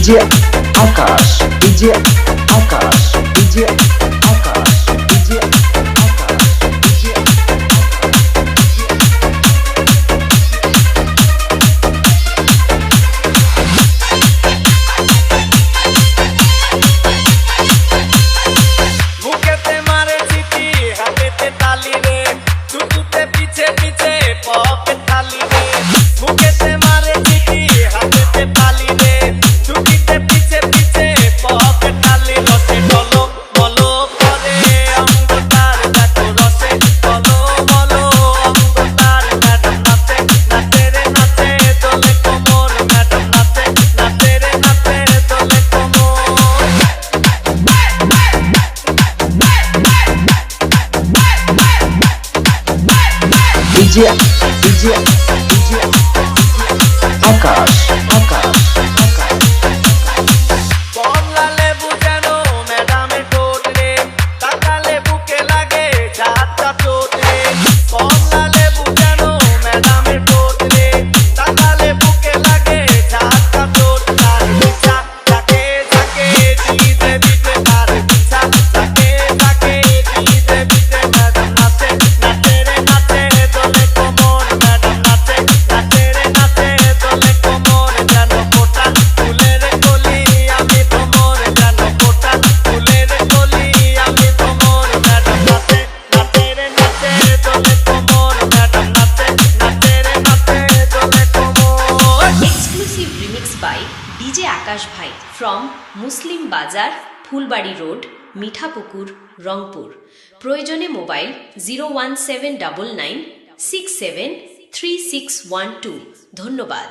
DJ আকাশ, DJ আকাশ, DJ আকাশ, DJ আকাশ, DJ বুকেতে মারে চিঠি হাতেতে তালি রে ছুটুতে পিছে পিছে পকেট খালি রে বুকেতে মারে চিঠি হাতেতে তালি রে ছুটিতে পিছে পিছে পকেট খালি রসে ডলো বলো করে অঙ্গটার দেখো রসে বলো বলো অঙ্গটার ম্যাডাম নাচে নাচে রে নাচে দোলে কোমর ম্যাডাম নাচে নাচে রে নাচে দোলে কোমর ডিজে ডিজে ডিজে আকাশ আকাশ আকাশ কমলা লেবু যেন ম্যাডামের ঠোঁট রে তাকালে বুকে লাগে যাত্রা চোট রে কমলা লেবু যেন ম্যাডামের ঠোঁট রে তাকালে বুকে লাগে যাত্রা চোট তার পিছা যাকে যাকে দিতে দিতে তার পিছা যাকে যাকে দিতে দিতে ম্যাডাম নাচে নাচে রে নাচে দোলে কোমর ম্যাডাম নাচে নাচে রে নাচে দোলে কোমর যেন ফোটা ফুলের কলি আমি তোমার যেন ফোটা ফুলের কলি আমি তোমার ম্যাডাম নাচে নাচে রে নাচে দোলে কোমর ম্যাডাম নাচে নাচে রে নাচে দোলে কোমর Exclusive remix by DJ Akash Bhai from Muslim Bazar, Phulbari Road, Mithapukur, Rangpur. প্রয়োজনে মোবাইল 01799 673612। ধন্যবাদ।